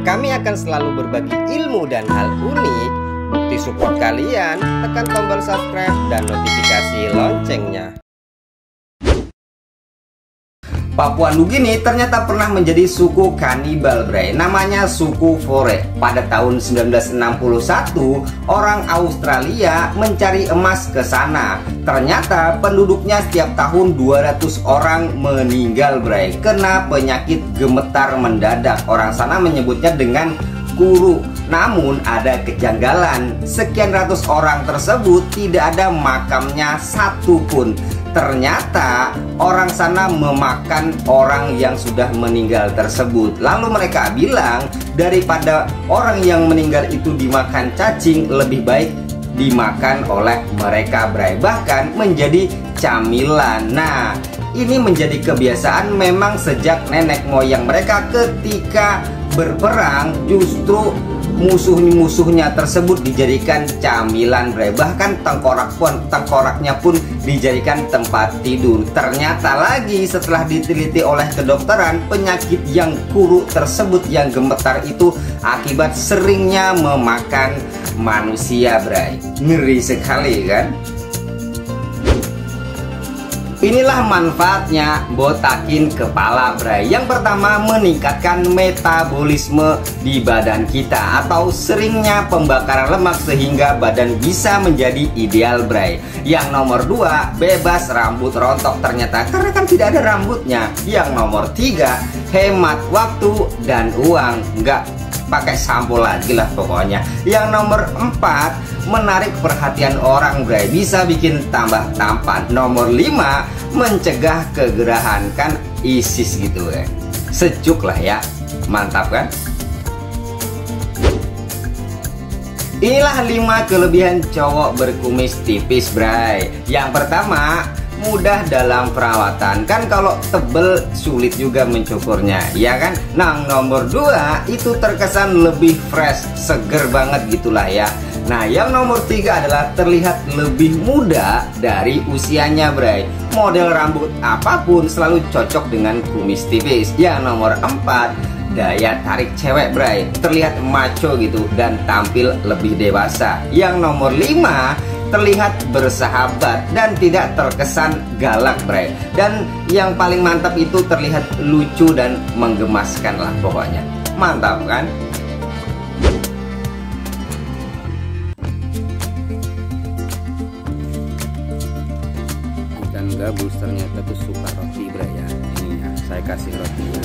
Kami akan selalu berbagi ilmu dan hal unik. Bukti support kalian, tekan tombol subscribe dan notifikasi loncengnya. Papua Nugini ternyata pernah menjadi suku kanibal, bray. Namanya suku Fore. Pada tahun 1961, orang Australia mencari emas ke sana. Ternyata penduduknya setiap tahun 200 orang meninggal, bray, kena penyakit gemetar mendadak. Orang sana menyebutnya dengan kuru. Namun ada kejanggalan, sekian ratus orang tersebut tidak ada makamnya satupun. Ternyata orang sana memakan orang yang sudah meninggal tersebut. Lalu mereka bilang, daripada orang yang meninggal itu dimakan cacing, lebih baik dimakan oleh mereka, bray. Bahkan menjadi camilan. Nah, ini menjadi kebiasaan memang sejak nenek moyang mereka. Ketika berperang, justru musuhnya tersebut dijadikan camilan, bray. Bahkan tengkoraknya pun dijadikan tempat tidur. Ternyata lagi setelah diteliti oleh kedokteran, penyakit yang kuru tersebut, yang gemetar itu akibat seringnya memakan manusia, bray. Ngeri sekali kan? Inilah manfaatnya botakin kepala, bray. Yang pertama, meningkatkan metabolisme di badan kita, atau seringnya pembakaran lemak sehingga badan bisa menjadi ideal, bray. Yang nomor 2, bebas rambut rontok ternyata karena kan tidak ada rambutnya. Yang nomor 3, hemat waktu dan uang, nggak pakai sampo lagi lah pokoknya. Yang nomor 4, menarik perhatian orang, bray, bisa bikin tambah tampan. Nomor 5, mencegah kegerahan, kan ISIS gitu ya. Sejuk lah ya, mantap kan? Inilah 5 kelebihan cowok berkumis tipis, bray. Yang pertama, mudah dalam perawatan. Kan kalau tebel sulit juga mencukurnya, ya kan? Nah, nomor 2, itu terkesan lebih fresh, seger banget gitulah ya. Nah, yang nomor 3 adalah terlihat lebih muda dari usianya, bray. Model rambut apapun selalu cocok dengan kumis tipis. Yang nomor 4, daya tarik cewek, bray. Terlihat macho gitu dan tampil lebih dewasa. Yang nomor 5, terlihat bersahabat dan tidak terkesan galak, bray. Dan yang paling mantap itu terlihat lucu dan menggemaskan lah pokoknya. Mantap kan? Ikan gabus ternyata tuh suka roti, bray ya. Ini ya, saya kasih rotinya.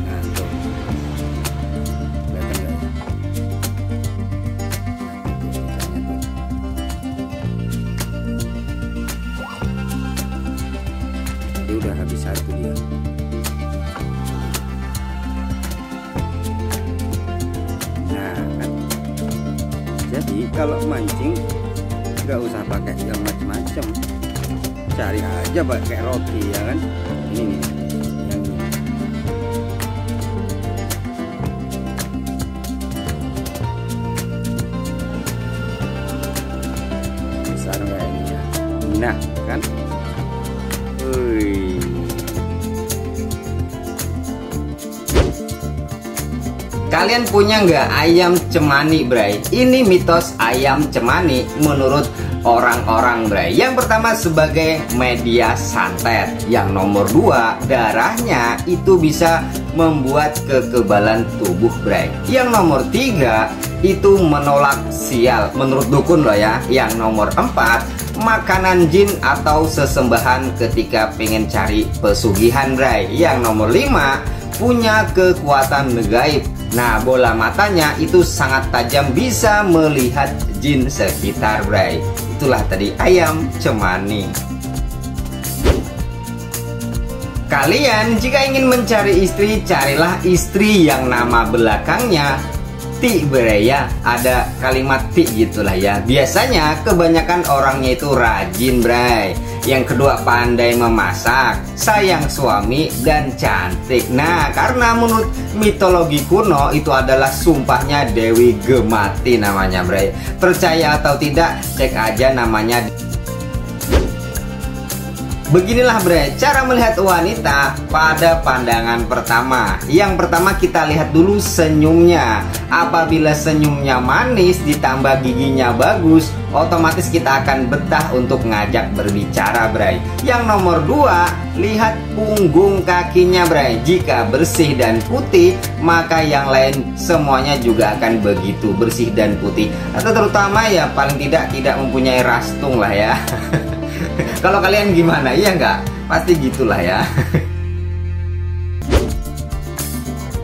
Nah, tuh. Kelihatan nggak ya? Dia udah habis satu dia. Nah kan, jadi kalau mancing nggak usah pakai yang macam-macam, cari aja pakai roti, ya kan? Ini nih, yang ini. Besar nggak ini ya? Nah kan. Kalian punya nggak ayam cemani, bray? Ini mitos ayam cemani menurut orang-orang, bray. Yang pertama, sebagai media santet. Yang nomor 2, darahnya itu bisa membuat kekebalan tubuh, bray. Yang nomor 3, itu menolak sial menurut dukun loh ya. Yang nomor 4, makanan jin atau sesembahan ketika pengen cari pesugihan, bray. Yang nomor 5, punya kekuatan gaib. Nah, bola matanya itu sangat tajam, bisa melihat jin sekitar, bray. Itulah tadi ayam cemani. Kalian jika ingin mencari istri, carilah istri yang nama belakangnya Ti, bray ya. Ada kalimat ti gitulah ya. Biasanya kebanyakan orangnya itu rajin, bray. Yang kedua, pandai memasak, sayang suami, dan cantik. Nah, karena menurut mitologi kuno itu adalah sumpahnya Dewi Gemati namanya, bray. Percaya atau tidak, cek aja namanya. Beginilah bre, cara melihat wanita pada pandangan pertama. Yang pertama kita lihat dulu senyumnya. Apabila senyumnya manis ditambah giginya bagus, otomatis kita akan betah untuk ngajak berbicara bre. Yang nomor 2, lihat punggung kakinya bre. Jika bersih dan putih, maka yang lain semuanya juga akan begitu bersih dan putih. Atau terutama ya paling tidak mempunyai rastung lah ya. Kalau kalian gimana? Iya nggak? Pasti gitulah ya.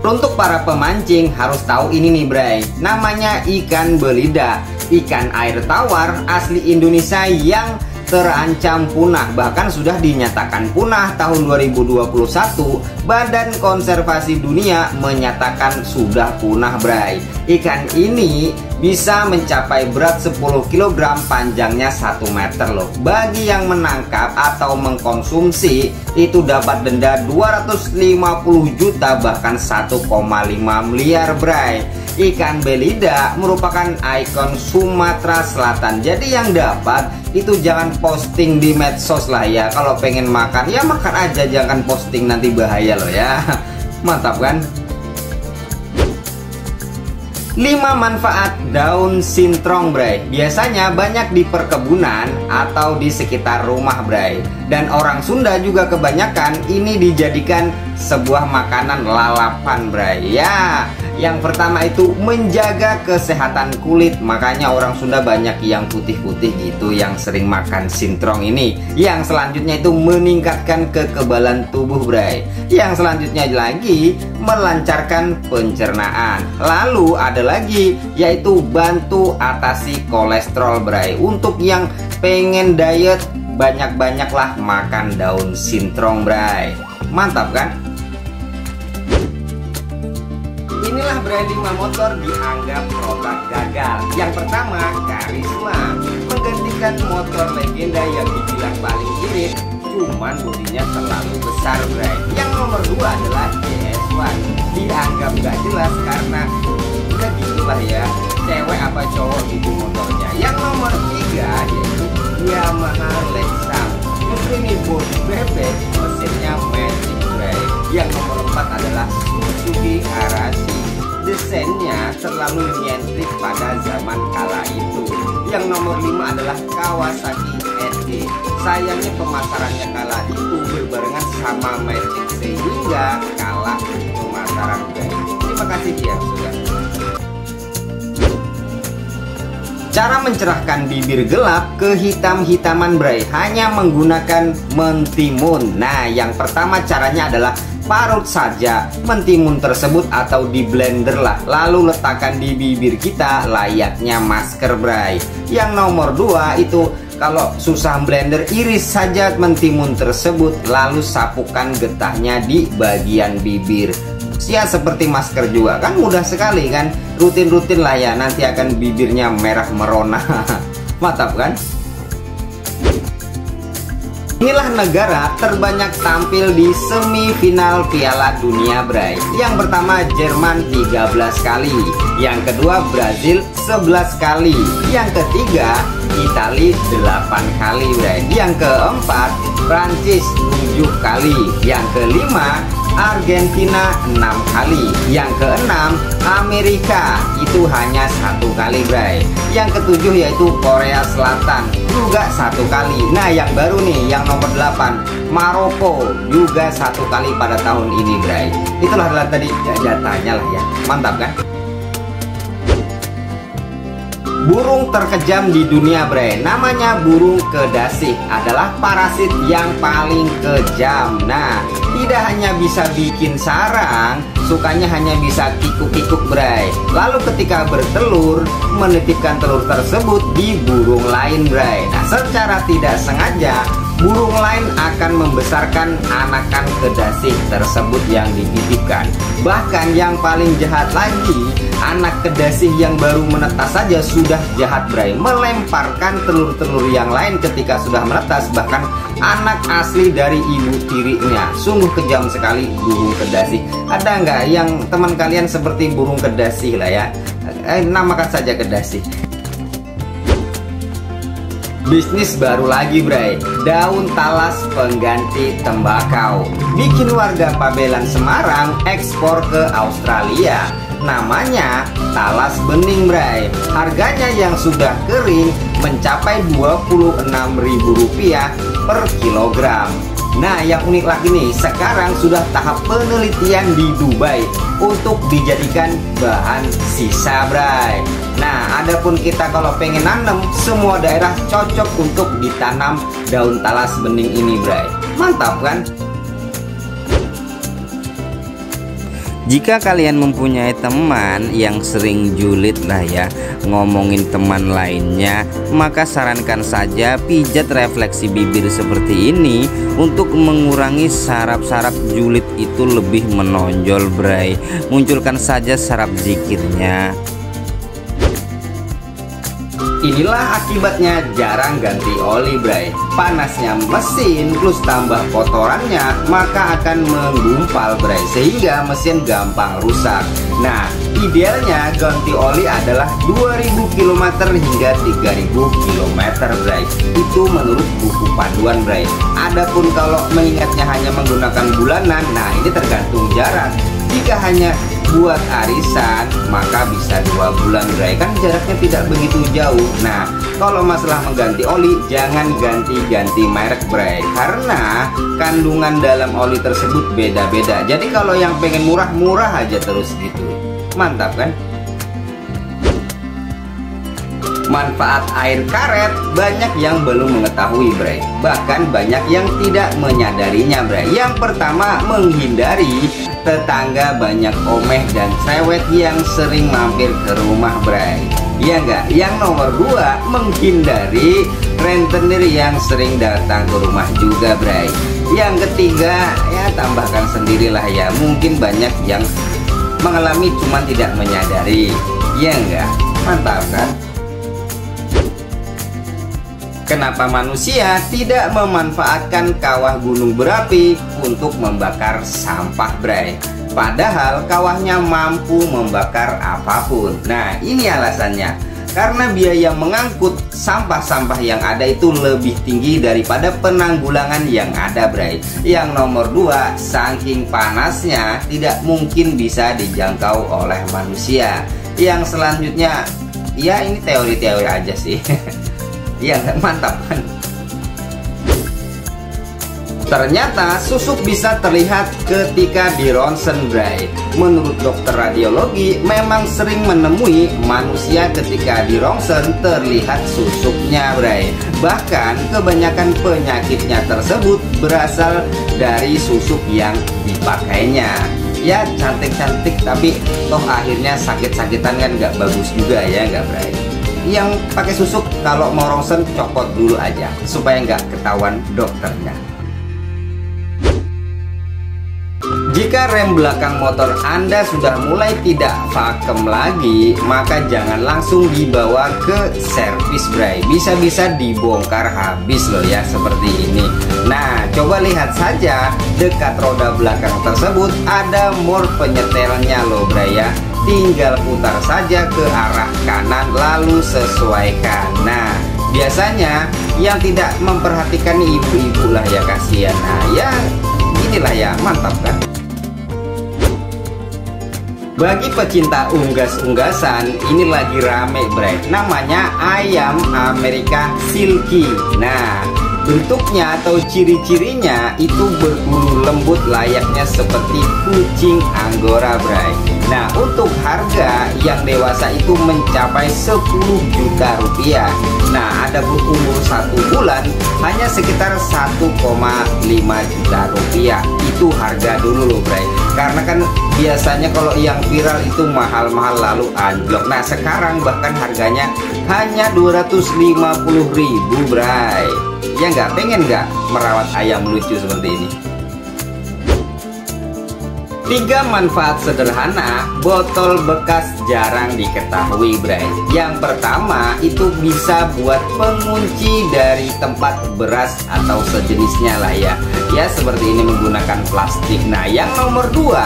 Untuk para pemancing harus tahu ini nih bray, namanya ikan belida, ikan air tawar asli Indonesia yang terancam punah, bahkan sudah dinyatakan punah tahun 2021. Badan Konservasi Dunia menyatakan sudah punah bray. Ikan ini bisa mencapai berat 10 kg, panjangnya 1 meter loh. Bagi yang menangkap atau mengkonsumsi itu dapat denda 250 juta bahkan 1,5 miliar bray. Ikan belida merupakan ikon Sumatera Selatan. Jadi yang dapat itu jangan posting di medsos lah ya. Kalau pengen makan ya makan aja, jangan posting, nanti bahaya loh ya. Mantap kan? 5 manfaat daun sintrong bray. Biasanya banyak di perkebunan atau di sekitar rumah bray. Dan orang Sunda juga kebanyakan ini dijadikan sebuah makanan lalapan bray. Ya, yang pertama itu menjaga kesehatan kulit. Makanya orang Sunda banyak yang putih-putih gitu yang sering makan sintrong ini. Yang selanjutnya itu meningkatkan kekebalan tubuh bray. Yang selanjutnya lagi melancarkan pencernaan. Lalu ada lagi yaitu bantu atasi kolesterol bray. Untuk yang pengen diet, banyak-banyaklah makan daun sintrong bray. Mantap kan? Inilah bray 5 motor dianggap produk gagal. Yang pertama, Karisma menggantikan motor legenda yang dibilang paling irit, cuman bodinya terlalu besar bray. Yang nomor 2 adalah JS1, dianggap gak jelas karena udah gitulah ya, cewek apa cowok itu motornya. Yang nomor 3 yaitu Yamaha Lexus, justru ini bodi bebek, mesinnya magic bray. Yang nomor 4 adalah Suzuki Arashi, desainnya terlalu nyentrik pada zaman kala itu. Yang nomor 5 adalah Kawasaki SG, sayangnya pemasarannya kala itu berbarengan sama Magic sehingga kalah pemasaran bray. Terima kasih ya saudara. Cara mencerahkan bibir gelap kehitam-hitaman bray hanya menggunakan mentimun. Nah, yang pertama caranya adalah parut saja mentimun tersebut atau di blender lah, lalu letakkan di bibir kita layaknya masker bray. Yang nomor 2 itu kalau susah blender, iris saja mentimun tersebut lalu sapukan getahnya di bagian bibir. Ya seperti masker juga kan, mudah sekali kan, rutin-rutin lah ya, nanti akan bibirnya merah merona. Mantap kan? Inilah negara terbanyak tampil di semifinal Piala Dunia bray. Yang pertama Jerman 13 kali, yang kedua Brazil 11 kali, yang ketiga Italia 8 kali bray, yang keempat Prancis 7 kali, yang kelima Argentina 6 kali, yang keenam Amerika itu hanya 1 kali bray, yang ketujuh yaitu Korea Selatan juga 1 kali. Nah yang baru nih yang nomor 8 Maroko juga 1 kali pada tahun ini bray. Itulah adalah tadi datanya lah ya. Mantap kan? Burung terkejam di dunia bray, namanya burung kedasih, adalah parasit yang paling kejam. Nah, tidak hanya bisa bikin sarang, sukanya hanya bisa kikuk-kikuk bray. Lalu ketika bertelur, menitipkan telur tersebut di burung lain bray. Nah, secara tidak sengaja burung lain akan membesarkan anakan kedasih tersebut yang dititipkan. Bahkan yang paling jahat lagi, anak kedasih yang baru menetas saja sudah jahat bray, melemparkan telur-telur yang lain ketika sudah menetas, bahkan anak asli dari ibu tirinya. Sungguh kejam sekali burung kedasih. Ada nggak yang teman kalian seperti burung kedasih lah ya? Namakan saja kedasih. Bisnis baru lagi bray, daun talas pengganti tembakau. Bikin warga Pabelan Semarang ekspor ke Australia. Namanya talas bening bray. Harganya yang sudah kering mencapai Rp26.000 per kilogram. Nah yang unik lagi nih, sekarang sudah tahap penelitian di Dubai untuk dijadikan bahan sisa bray. Nah adapun kita kalau pengen nanam, semua daerah cocok untuk ditanam daun talas bening ini bray. Mantap kan? Jika kalian mempunyai teman yang sering julid lah ya ngomongin teman lainnya, maka sarankan saja pijat refleksi bibir seperti ini untuk mengurangi saraf-saraf julid itu lebih menonjol bray. Munculkan saja saraf zikirnya. Inilah akibatnya jarang ganti oli bray. Panasnya mesin plus tambah kotorannya maka akan menggumpal bray, sehingga mesin gampang rusak. Nah idealnya ganti oli adalah 2000 km hingga 3000 km bray. Itu menurut buku panduan bray. Adapun kalau mengingatnya hanya menggunakan bulanan, nah ini tergantung jarak. Jika hanya buat arisan maka bisa 2 bulan bray, kan jaraknya tidak begitu jauh. Nah kalau masalah mengganti oli, jangan ganti-ganti merek bray, karena kandungan dalam oli tersebut beda-beda. Jadi kalau yang pengen murah-murah aja terus gitu. Mantap kan? Manfaat air karet banyak yang belum mengetahui bray, bahkan banyak yang tidak menyadarinya bray. Yang pertama, menghindari tetangga banyak omeh dan cerewet yang sering mampir ke rumah bray. Iya enggak? Yang nomor 2, menghindari rentenir yang sering datang ke rumah juga bray. Yang ketiga, ya tambahkan sendirilah ya, mungkin banyak yang mengalami cuman tidak menyadari. Iya enggak? Mantap kan? Kenapa manusia tidak memanfaatkan kawah gunung berapi untuk membakar sampah bray? Padahal kawahnya mampu membakar apapun. Nah ini alasannya, karena biaya mengangkut sampah-sampah yang ada itu lebih tinggi daripada penanggulangan yang ada bray. Yang nomor 2, saking panasnya tidak mungkin bisa dijangkau oleh manusia. Yang selanjutnya, ya ini teori-teori aja sih. Iya mantap kan? Ternyata susuk bisa terlihat ketika di ronsen bray. Menurut dokter radiologi memang sering menemui manusia ketika di ronsen terlihat susuknya bray. Bahkan kebanyakan penyakitnya tersebut berasal dari susuk yang dipakainya. Ya cantik-cantik tapi toh akhirnya sakit-sakitan kan nggak bagus juga ya nggak bray? Yang pakai susuk kalau mau ronsen copot dulu aja supaya nggak ketahuan dokternya. Jika rem belakang motor Anda sudah mulai tidak vakum lagi, maka jangan langsung dibawa ke servis bray. Bisa-bisa dibongkar habis loh ya, seperti ini. Nah coba lihat saja, dekat roda belakang tersebut ada mor penyetelnya loh bray ya. Tinggal putar saja ke arah kanan lalu sesuaikan. Nah biasanya yang tidak memperhatikan ibu-ibu lah ya, kasihan. Nah ya inilah ya, mantap kan? Bagi pecinta unggas-unggasan, ini lagi rame bray, namanya ayam Amerika Silky. Nah bentuknya atau ciri-cirinya itu berbulu lembut layaknya seperti kucing Anggora bray. Nah untuk harga yang dewasa itu mencapai 10 juta rupiah. Nah ada umur 1 bulan hanya sekitar 1,5 juta rupiah. Itu harga dulu loh bray, karena kan biasanya kalau yang viral itu mahal-mahal lalu anjlok. Nah sekarang bahkan harganya hanya 250.000 bray. Ya nggak, pengen nggak merawat ayam lucu seperti ini? 3 manfaat sederhana botol bekas jarang diketahui bray. Yang pertama itu bisa buat pengunci dari tempat beras atau sejenisnya lah ya. Ya seperti ini menggunakan plastik. Nah yang nomor 2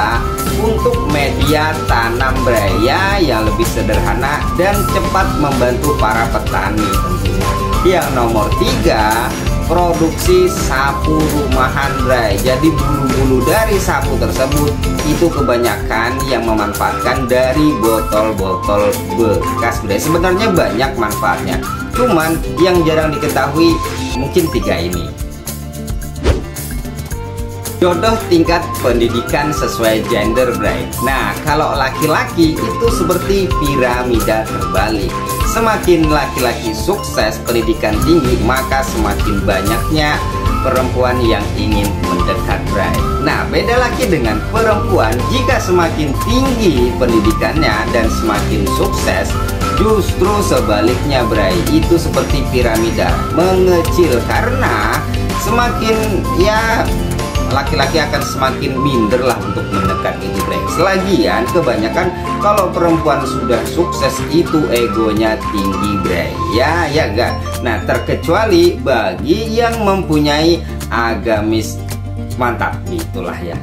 untuk media tanam bray ya, yang lebih sederhana dan cepat membantu para petani tentunya. Yang nomor 3, produksi sapu rumahan, Bray. Jadi bulu-bulu dari sapu tersebut itu kebanyakan yang memanfaatkan dari botol-botol bekas, Bray. Sebenarnya banyak manfaatnya, cuman yang jarang diketahui mungkin 3 ini. Jodoh tingkat pendidikan sesuai gender, Bray. Nah, kalau laki-laki itu seperti piramida terbalik. Semakin laki-laki sukses pendidikan tinggi, maka semakin banyaknya perempuan yang ingin mendekat, Bray. Nah, beda lagi dengan perempuan. Jika semakin tinggi pendidikannya dan semakin sukses, justru sebaliknya, Bray. Itu seperti piramida mengecil, karena semakin laki-laki akan semakin minder lah untuk mendekat itu, Bray. Selagian kebanyakan kalau perempuan sudah sukses itu egonya tinggi, Bray. Ya enggak. Nah, terkecuali bagi yang mempunyai agamis mantap, itulah ya.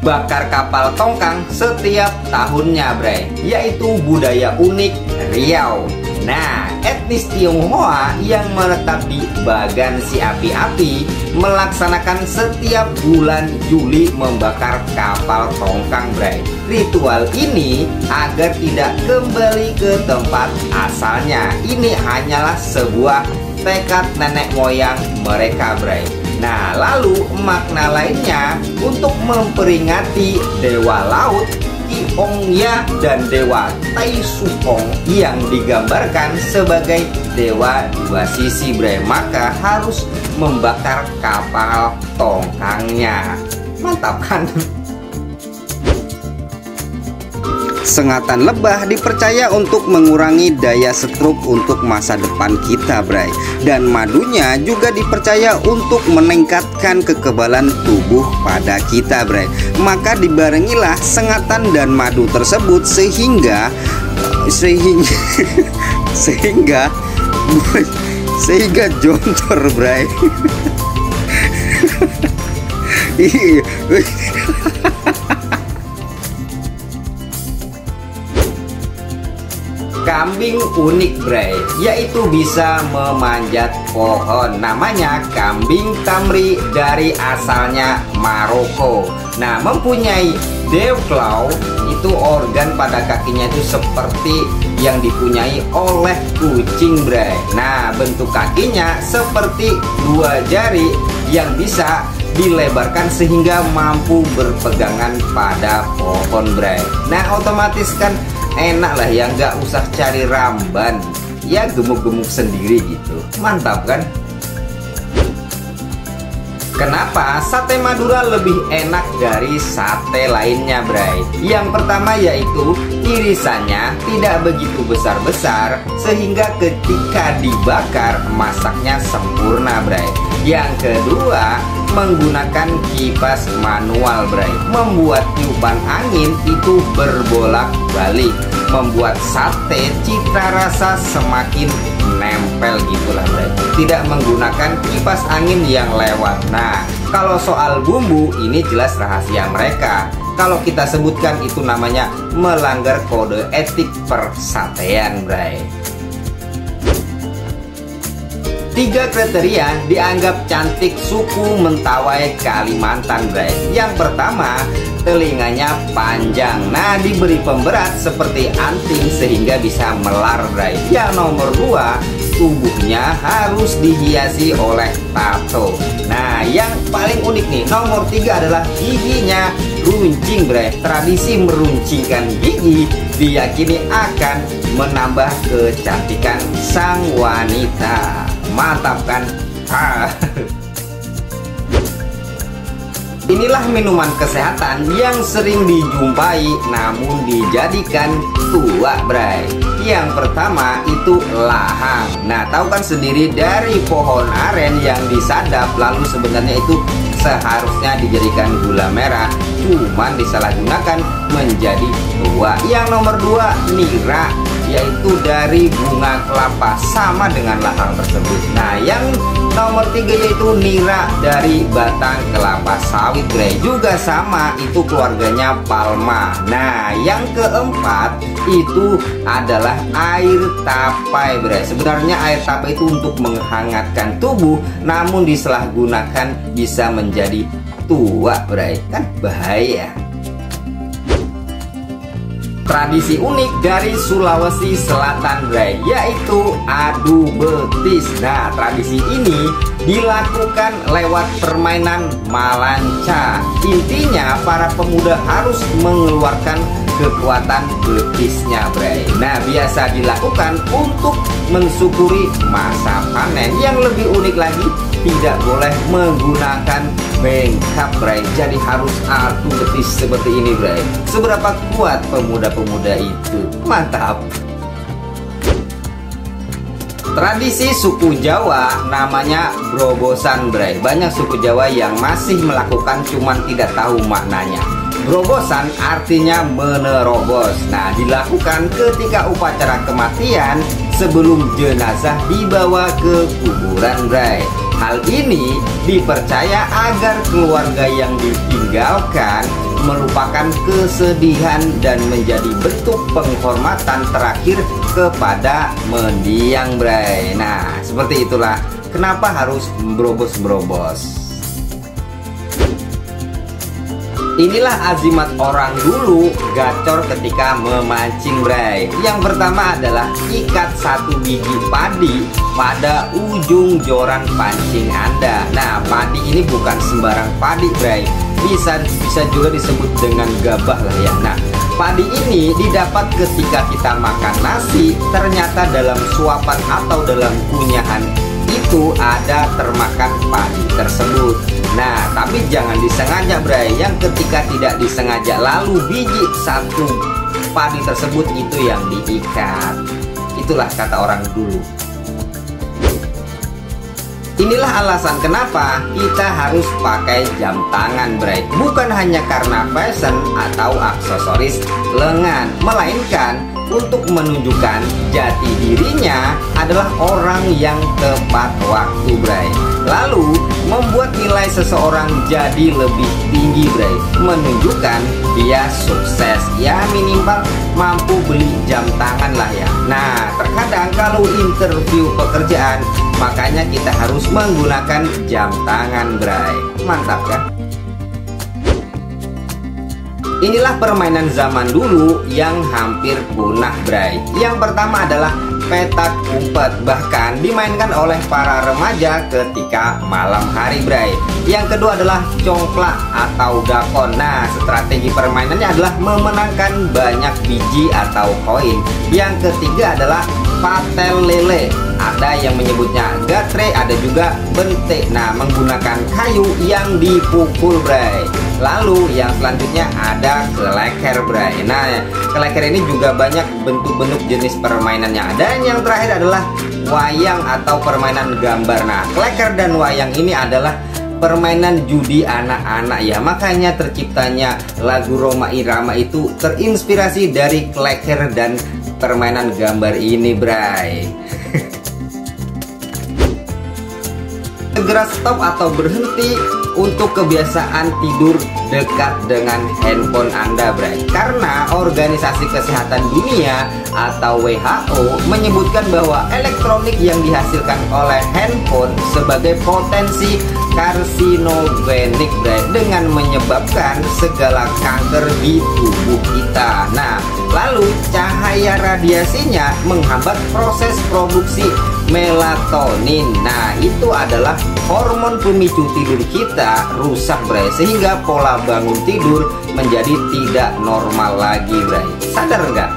Bakar kapal tongkang setiap tahunnya, Bray, yaitu budaya unik Riau. Nah, etnis Tionghoa yang menetap di Bagan Si Api-Api melaksanakan setiap bulan Juli membakar kapal tongkang, Bray. Ritual ini agar tidak kembali ke tempat asalnya. Ini hanyalah sebuah tekad nenek moyang mereka, Bray. Nah, lalu makna lainnya untuk memperingati dewa laut Tiongya dan dewa Tai Sukong yang digambarkan sebagai dewa dua sisi, Bray. Maka harus membakar kapal tongkangnya. Mantap kan? Sengatan lebah dipercaya untuk mengurangi daya stroke untuk masa depan kita, Bray. Dan madunya juga dipercaya untuk meningkatkan kekebalan tubuh pada kita, Bray. Maka dibarengilah sengatan dan madu tersebut sehingga jontor, Bray. Iya. Kambing unik, Bray, yaitu bisa memanjat pohon. Namanya kambing Tamri, dari asalnya Maroko. Nah, mempunyai dew-claw, itu organ pada kakinya itu seperti yang dipunyai oleh kucing, Bray. Nah, bentuk kakinya seperti 2 jari yang bisa dilebarkan sehingga mampu berpegangan pada pohon, Bray. Nah, otomatis kan enak lah ya, nggak usah cari ramban, ya gemuk-gemuk sendiri gitu. Mantap kan? Kenapa sate Madura lebih enak dari sate lainnya, Bray? Yang pertama yaitu irisannya tidak begitu besar-besar sehingga ketika dibakar masaknya sempurna, Bray. Yang kedua, menggunakan kipas manual, Bray, membuat tiupan angin itu berbolak-balik, membuat sate cita rasa semakin nempel gitulah, Bray. Tidak menggunakan kipas angin yang lewat. Nah, kalau soal bumbu ini jelas rahasia mereka. Kalau kita sebutkan itu namanya melanggar kode etik persatean, Bray. 3 kriteria dianggap cantik suku Mentawai Kalimantan, Bray. Yang pertama, telinganya panjang. Nah, diberi pemberat seperti anting sehingga bisa melar, Bray. Yang nomor 2, tubuhnya harus dihiasi oleh tato. Nah, yang paling unik nih, nomor 3 adalah giginya runcing, Bray. Tradisi meruncingkan gigi diyakini akan menambah kecantikan sang wanita. Mantap kan? Inilah minuman kesehatan yang sering dijumpai namun dijadikan tua, Bray. Yang pertama itu lahang. Nah, tahu kan sendiri dari pohon aren yang disadap, lalu sebenarnya itu seharusnya dijadikan gula merah, cuman disalahgunakan menjadi tua. Yang nomor 2 nira. yaitu dari bunga kelapa, sama denganlah hal tersebut. Nah, yang nomor 3 yaitu nira dari batang kelapa sawit, Bray, juga sama, itu keluarganya palma. Nah, yang keempat itu adalah air tapai, Bray. Sebenarnya air tapai itu untuk menghangatkan tubuh, namun disalahgunakan bisa menjadi tua, Bray, kan bahaya. Tradisi unik dari Sulawesi Selatan, Bray, yaitu adu betis. Nah, tradisi ini dilakukan lewat permainan malanca. Intinya para pemuda harus mengeluarkan kekuatan betisnya, Bray. Nah, biasa dilakukan untuk mensyukuri masa panen. Yang lebih unik lagi, tidak boleh menggunakan bengkap, Bray. Jadi harus adu betis seperti ini, Bray. Seberapa kuat pemuda-pemuda itu? Mantap. Tradisi suku Jawa namanya Brobosan, Bray. Banyak suku Jawa yang masih melakukan cuman tidak tahu maknanya. Brobosan artinya menerobos. Nah, dilakukan ketika upacara kematian sebelum jenazah dibawa ke kuburan, Bray. Hal ini dipercaya agar keluarga yang ditinggalkan melupakan kesedihan dan menjadi bentuk penghormatan terakhir kepada mendiang, Bray. Nah, seperti itulah kenapa harus berobos-berobos. Inilah azimat orang dulu gacor ketika memancing, Bray. Yang pertama adalah ikat satu biji padi pada ujung joran pancing Anda. Nah, padi ini bukan sembarang padi, Bray. Bisa juga disebut dengan gabah lah ya. Nah, padi ini didapat ketika kita makan nasi, ternyata dalam suapan atau dalam kunyahan itu ada termakan padi tersebut. Nah, tapi jangan disengaja, Bray. Yang ketika tidak disengaja lalu biji satu padi tersebut itu yang diikat. Itulah kata orang dulu. Inilah alasan kenapa kita harus pakai jam tangan, Bray. Bukan hanya karena fashion atau aksesoris lengan, melainkan untuk menunjukkan jati dirinya adalah orang yang tepat waktu, Bray. Lalu membuat nilai seseorang jadi lebih tinggi, Bray. Menunjukkan dia sukses, ya minimal mampu beli jam tangan lah ya. Nah, terkadang kalau interview pekerjaan, makanya kita harus menggunakan jam tangan, Bray. Mantap kan? Inilah permainan zaman dulu yang hampir punah, Bray. Yang pertama adalah petak umpet, bahkan dimainkan oleh para remaja ketika malam hari, Bray. Yang kedua adalah congklak atau dakon. Nah, strategi permainannya adalah memenangkan banyak biji atau koin. Yang ketiga adalah patel lele. Ada yang menyebutnya gatre, ada juga bentek. Nah, menggunakan kayu yang dipukul, Bray. Lalu yang selanjutnya ada keleker, Bray. Nah, keleker ini juga banyak bentuk-bentuk jenis permainannya. Dan yang terakhir adalah wayang atau permainan gambar. Nah, keleker dan wayang ini adalah permainan judi anak-anak ya. Makanya terciptanya lagu Rhoma Irama itu terinspirasi dari keleker dan permainan gambar ini, Bray. Segera stop atau berhenti untuk kebiasaan tidur dekat dengan handphone Anda, Bray. Karena Organisasi Kesehatan Dunia atau WHO menyebutkan bahwa elektronik yang dihasilkan oleh handphone sebagai potensi karsinogenik, Bray, dengan menyebabkan segala kanker di tubuh kita. Nah, lalu cahaya radiasinya menghambat proses produksi melatonin. Nah, itu adalah hormon pemicu tidur kita rusak, Bray, sehingga pola bangun tidur menjadi tidak normal lagi, Bray. Sadar nggak?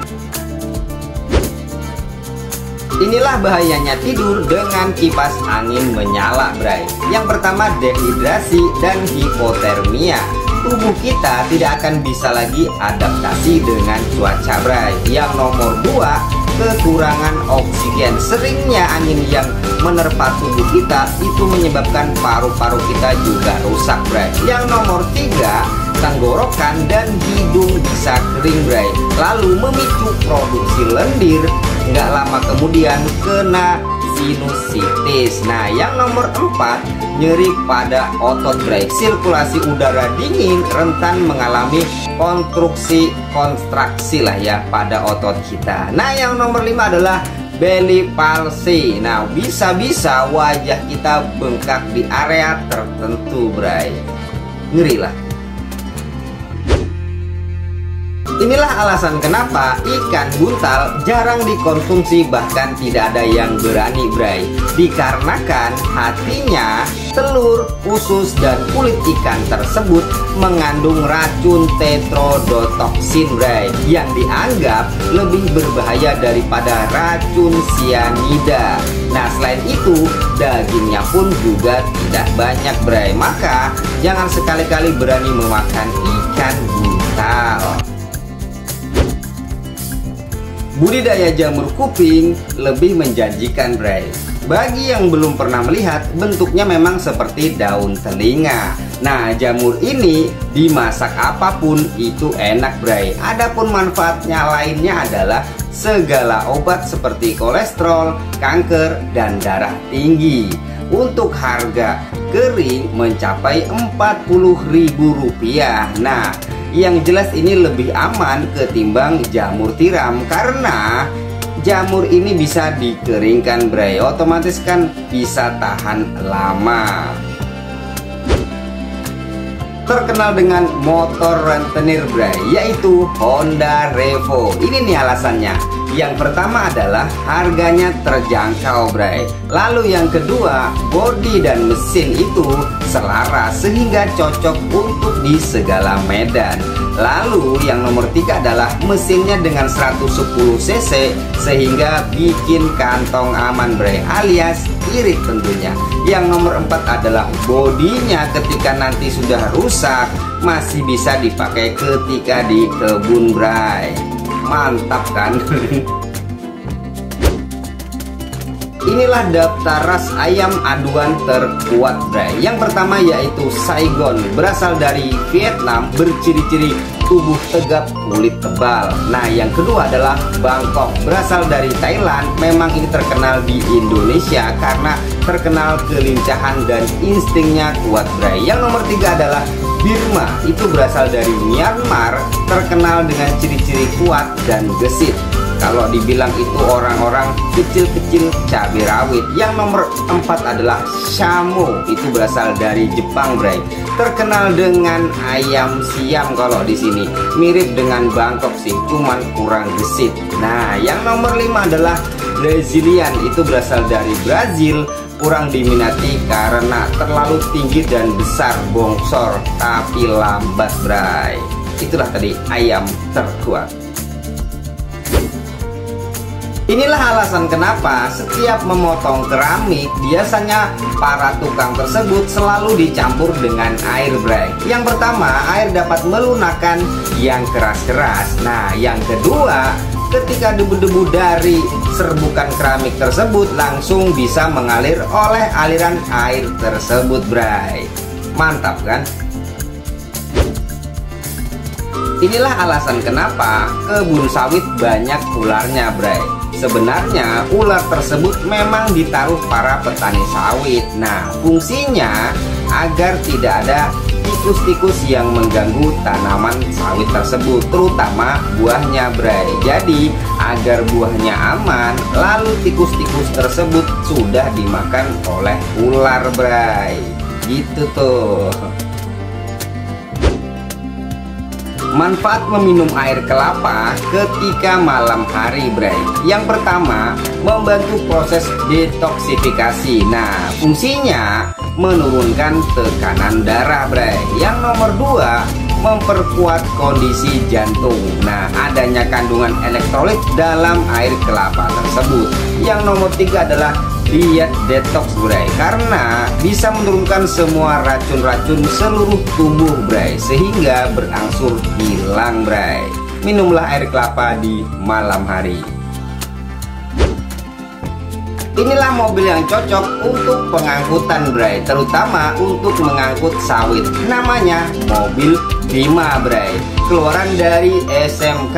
Inilah bahayanya tidur dengan kipas angin menyala, Bray. Yang pertama, dehidrasi dan hipotermia. Tubuh kita tidak akan bisa lagi adaptasi dengan cuaca, Bray. Yang nomor 2, kekurangan oksigen. Seringnya angin yang menerpa tubuh kita itu menyebabkan paru-paru kita juga rusak, Bray. Yang nomor 3, tenggorokan dan hidung bisa kering bray, lalu memicu produksi lendir, nggak lama kemudian kena sinusitis. Nah yang nomor 4, nyeri pada otot bray, sirkulasi udara dingin, rentan mengalami kontraksi lah ya pada otot kita. Nah yang nomor 5 adalah belly palsy. Nah bisa-bisa wajah kita bengkak di area tertentu bray, ngeri lah. Inilah alasan kenapa ikan buntal jarang dikonsumsi, bahkan tidak ada yang berani bray. Dikarenakan hatinya, telur, usus, dan kulit ikan tersebut mengandung racun tetrodotoksin bray, yang dianggap lebih berbahaya daripada racun sianida. Nah selain itu dagingnya pun juga tidak banyak bray, maka jangan sekali-kali berani memakan ikan buntal. Budidaya jamur kuping lebih menjanjikan bray. Bagi yang belum pernah melihat, bentuknya memang seperti daun telinga. Nah jamur ini dimasak apapun itu enak bray. Adapun manfaatnya lainnya adalah segala obat seperti kolesterol, kanker, dan darah tinggi. Untuk harga kering mencapai Rp40.000. Nah yang jelas ini lebih aman ketimbang jamur tiram, karena jamur ini bisa dikeringkan bray, otomatis kan bisa tahan lama. Terkenal dengan motor rentenir bray, yaitu Honda Revo. Ini nih alasannya. Yang pertama adalah harganya terjangkau bray. Lalu yang kedua, bodi dan mesin itu selaras sehingga cocok untuk di segala medan. Lalu yang nomor 3 adalah mesinnya dengan 110 cc sehingga bikin kantong aman bray, alias irit tentunya. Yang nomor 4 adalah bodinya ketika nanti sudah rusak masih bisa dipakai ketika di kebun bray. Mantap kan? Inilah daftar ras ayam aduan terkuat bray. Yang pertama yaitu Saigon, berasal dari Vietnam, berciri-ciri tubuh tegap, kulit tebal. Nah yang kedua adalah Bangkok, berasal dari Thailand. Memang ini terkenal di Indonesia karena terkenal kelincahan dan instingnya kuat bray. Yang nomor 3 adalah Birma, itu berasal dari Myanmar, terkenal dengan ciri-ciri kuat dan gesit. Kalau dibilang itu orang-orang kecil-kecil cabai rawit. Yang nomor 4 adalah Shamo, itu berasal dari Jepang bray, terkenal dengan ayam siam. Kalau di sini mirip dengan Bangkok sih, cuman kurang gesit. Nah yang nomor 5 adalah Brazilian, itu berasal dari Brazil, kurang diminati karena terlalu tinggi dan besar, bongsor tapi lambat bray. Itulah tadi ayam terkuat. Inilah alasan kenapa setiap memotong keramik biasanya para tukang tersebut selalu dicampur dengan air bray. Yang pertama, air dapat melunakkan yang keras-keras. Nah yang kedua, ketika debu-debu dari serbukan keramik tersebut langsung bisa mengalir oleh aliran air tersebut bray. Mantap kan? Inilah alasan kenapa kebun sawit banyak ularnya bray. Sebenarnya ular tersebut memang ditaruh para petani sawit. Nah fungsinya agar tidak ada tikus-tikus yang mengganggu tanaman sawit tersebut, terutama buahnya bray. Jadi agar buahnya aman, lalu tikus-tikus tersebut sudah dimakan oleh ular bray. Gitu tuh. Manfaat meminum air kelapa ketika malam hari bray. Yang pertama, membantu proses detoksifikasi. Nah fungsinya menurunkan tekanan darah bray. Yang nomor 2, memperkuat kondisi jantung. Nah adanya kandungan elektrolit dalam air kelapa tersebut. Yang nomor 3 adalah diet detox bray, karena bisa menurunkan semua racun-racun seluruh tubuh bray sehingga berangsur hilang bray. Minumlah air kelapa di malam hari. Inilah mobil yang cocok untuk pengangkutan bray, terutama untuk mengangkut sawit. Namanya mobil Bima bray. keluaran dari SMK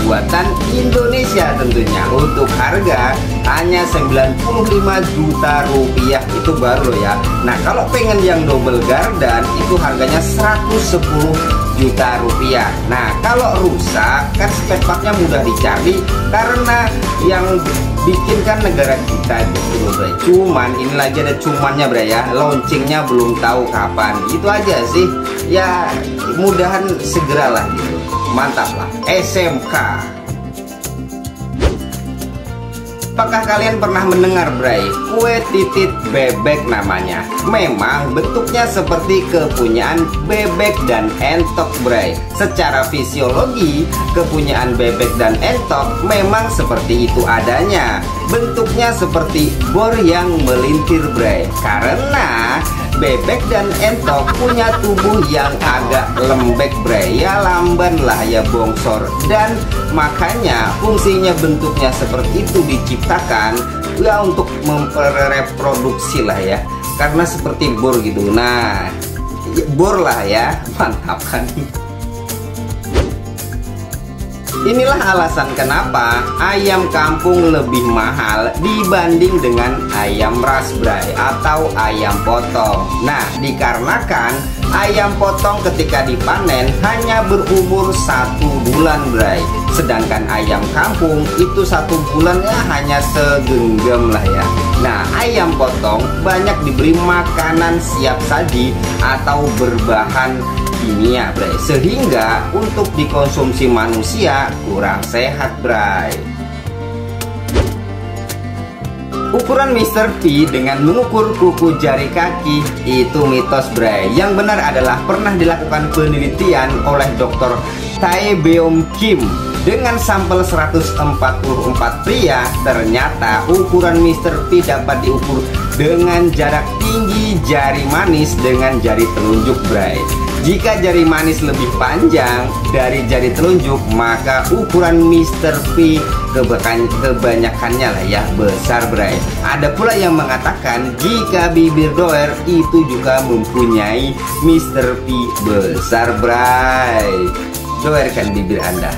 buatan Indonesia tentunya. Untuk harga hanya 95 juta rupiah, itu baru loh ya. Nah kalau pengen yang double gardan itu harganya 110 juta rupiah. Nah kalau rusak kan spare partnya mudah dicari karena yang bikin kan negara kita gitu loh bre. Cuman ini lagi ada cumannya bre ya, launchingnya belum tahu kapan. Itu aja sih ya, mudahan segeralah gitu. Mantap lah SMK. Apakah kalian pernah mendengar bray, kue titit bebek namanya? Memang bentuknya seperti kepunyaan bebek dan entok bray. Secara fisiologi, kepunyaan bebek dan entok memang seperti itu adanya. Bentuknya seperti bor yang melintir bray. Karena bebek dan entok punya tubuh yang agak lembek bray, ya lamban lah ya, bongsor. Dan makanya fungsinya bentuknya seperti itu diciptakan ya untuk memreproduksi lah ya, karena seperti bor gitu. Nah bor lah ya, mantap kan. Inilah alasan kenapa ayam kampung lebih mahal dibanding dengan ayam ras bray atau ayam potong. Nah dikarenakan ayam potong ketika dipanen hanya berumur 1 bulan bray, sedangkan ayam kampung itu 1 bulan ya hanya segenggam lah ya. Nah ayam potong banyak diberi makanan siap saji atau berbahan kimia bray, sehingga untuk dikonsumsi manusia kurang sehat bray. Ukuran Mr. P dengan mengukur kuku jari kaki itu mitos bray. Yang benar adalah pernah dilakukan penelitian oleh Dr. Tae Beom Kim dengan sampel 144 pria. Ternyata ukuran Mr. P dapat diukur dengan jarak tinggi jari manis dengan jari telunjuk bray. Jika jari manis lebih panjang dari jari telunjuk, maka ukuran Mr. P kebanyakannya lah ya besar bray. Ada pula yang mengatakan jika bibir doer itu juga mempunyai Mr. P besar bray. Doerkan bibir Anda.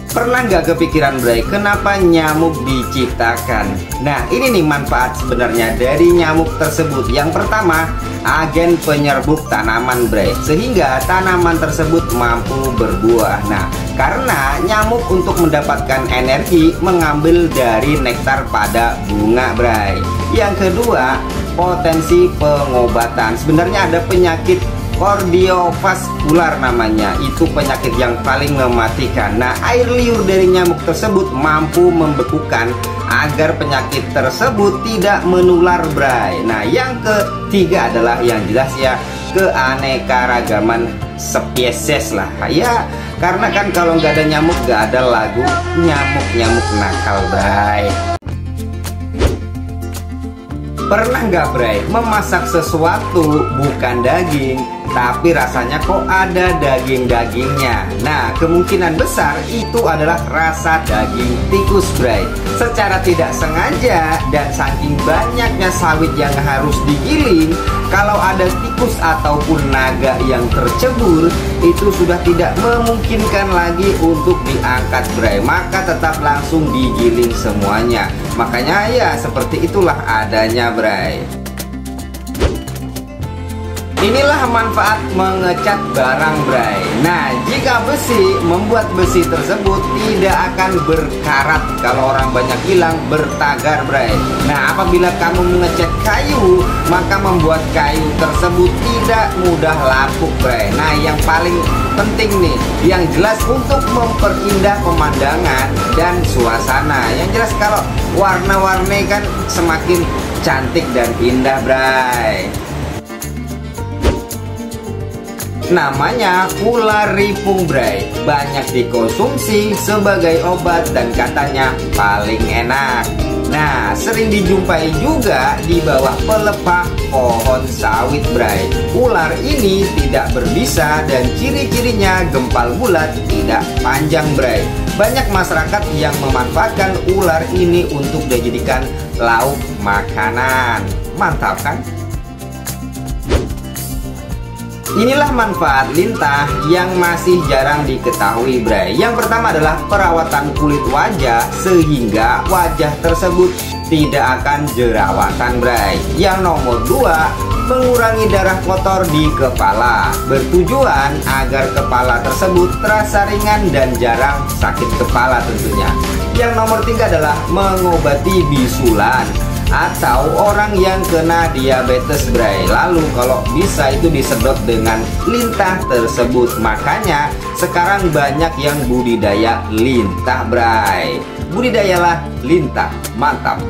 Pernah nggak kepikiran bray, kenapa nyamuk diciptakan? Nah ini nih manfaat sebenarnya dari nyamuk tersebut. Yang pertama, agen penyerbuk tanaman bray, sehingga tanaman tersebut mampu berbuah. Nah karena nyamuk untuk mendapatkan energi mengambil dari nektar pada bunga bray. Yang kedua, potensi pengobatan. Sebenarnya ada penyakit kardiovaskular namanya, itu penyakit yang paling mematikan. Nah air liur dari nyamuk tersebut mampu membekukan agar penyakit tersebut tidak menular bray. Nah yang ketiga adalah yang jelas ya, keanekaragaman spesies lah ya, karena kan kalau nggak ada nyamuk nggak ada lagu nyamuk nakal bray. Pernah nggak bray memasak sesuatu bukan daging tapi rasanya kok ada daging-dagingnya? Nah kemungkinan besar itu adalah rasa daging tikus bray. Secara tidak sengaja dan saking banyaknya sawit yang harus digiling, kalau ada tikus ataupun naga yang tercebur, itu sudah tidak memungkinkan lagi untuk diangkat bray, maka tetap langsung digiling semuanya. Makanya ya seperti itulah adanya bray. Inilah manfaat mengecat barang bray. Nah jika besi, membuat besi tersebut tidak akan berkarat. Kalau orang banyak bilang bertagar bray. Nah apabila kamu mengecat kayu, maka membuat kayu tersebut tidak mudah lapuk bray. Nah yang paling penting nih, yang jelas untuk memperindah pemandangan dan suasana. Yang jelas kalau warna-warni kan semakin cantik dan indah bray. Namanya ular ripung bray, banyak dikonsumsi sebagai obat dan katanya paling enak. Nah sering dijumpai juga di bawah pelepah pohon sawit bray. Ular ini tidak berbisa dan ciri-cirinya gempal bulat, tidak panjang bray. Banyak masyarakat yang memanfaatkan ular ini untuk dijadikan lauk makanan. Mantap kan? Inilah manfaat lintah yang masih jarang diketahui, Bray. Yang pertama adalah perawatan kulit wajah sehingga wajah tersebut tidak akan jerawatan, Bray. Yang nomor 2, mengurangi darah kotor di kepala, bertujuan agar kepala tersebut terasa ringan dan jarang sakit kepala tentunya. Yang nomor 3 adalah mengobati bisulan atau orang yang kena diabetes, Bray. Lalu kalau bisa itu disedot dengan lintah tersebut. Makanya sekarang banyak yang budidaya lintah, Bray. Budidayalah lintah, mantap.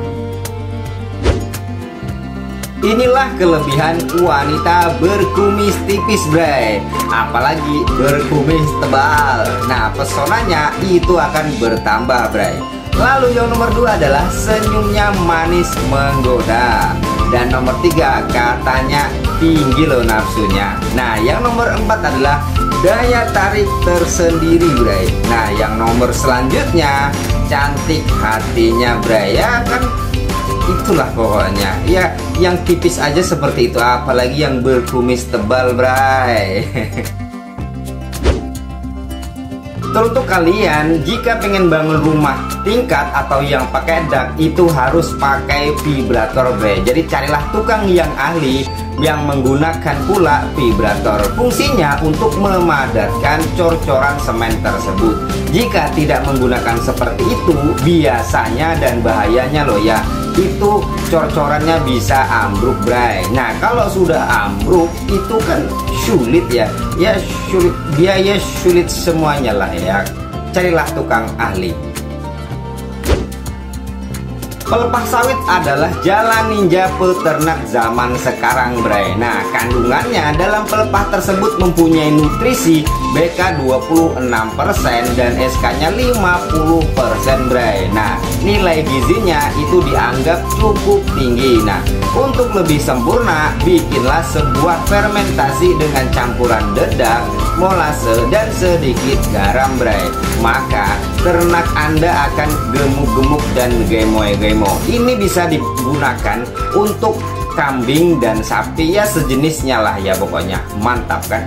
Inilah kelebihan wanita berkumis tipis, Bray. Apalagi berkumis tebal. Nah, pesonanya itu akan bertambah, Bray. Lalu yang nomor 2 adalah senyumnya manis menggoda. Dan nomor 3 katanya tinggi loh nafsunya. Nah, yang nomor 4 adalah daya tarik tersendiri, Bray. Nah, yang nomor selanjutnya cantik hatinya, Bray. Ya kan, itulah pokoknya. Ya, yang tipis aja seperti itu, apalagi yang berkumis tebal, Bray. Teruntuk kalian jika pengen bangun rumah tingkat atau yang pakai dak, itu harus pakai vibrator, Bray. Jadi carilah tukang yang ahli yang menggunakan pula vibrator. Fungsinya untuk memadatkan cor-coran semen tersebut. Jika tidak menggunakan seperti itu, biasanya dan bahayanya loh ya, itu cor-corannya bisa ambruk, Bray. Nah, kalau sudah ambruk itu kan sulit ya. Ya sulit, biaya sulit semuanya lah ya. Carilah tukang ahli. Pelepah sawit adalah jalan ninja peternak zaman sekarang, Bray. Nah, kandungannya dalam pelepah tersebut mempunyai nutrisi BK 26% dan SK-nya 50%, Bray. Nah, nilai gizinya itu dianggap cukup tinggi. Nah, untuk lebih sempurna, bikinlah sebuah fermentasi dengan campuran dedak, molase, dan sedikit garam, Bray. Maka ternak Anda akan gemuk-gemuk dan gemoy-gemoy. Ini bisa digunakan untuk kambing dan sapi, ya sejenisnya lah ya, pokoknya mantap kan.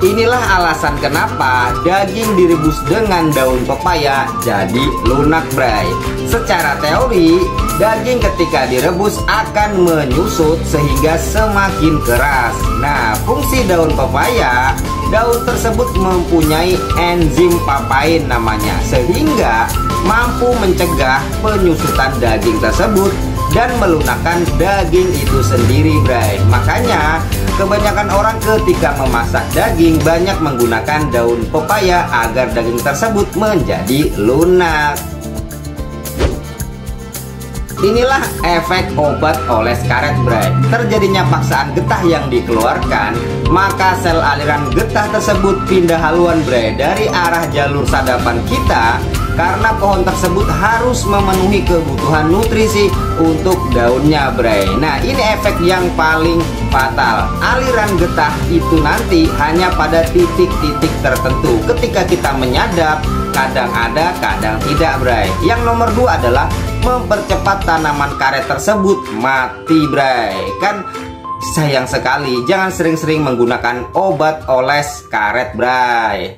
Inilah alasan kenapa daging direbus dengan daun pepaya jadi lunak, Bray. Secara teori, daging ketika direbus akan menyusut sehingga semakin keras. Nah, fungsi daun pepaya, daun tersebut mempunyai enzim papain namanya, sehingga mampu mencegah penyusutan daging tersebut dan melunakkan daging itu sendiri, Bray. Makanya kebanyakan orang ketika memasak daging banyak menggunakan daun pepaya agar daging tersebut menjadi lunak. Inilah efek obat oles karet, Bray. Terjadinya paksaan getah yang dikeluarkan, maka sel aliran getah tersebut pindah haluan, Bray, dari arah jalur sadapan kita, karena pohon tersebut harus memenuhi kebutuhan nutrisi untuk daunnya, Bray. Nah, ini efek yang paling fatal. Aliran getah itu nanti hanya pada titik-titik tertentu. Ketika kita menyadap, kadang ada, kadang tidak, Bray. Yang nomor 2 adalah mempercepat tanaman karet tersebut mati, Bray. Kan sayang sekali. Jangan sering-sering menggunakan obat oles karet, Bray.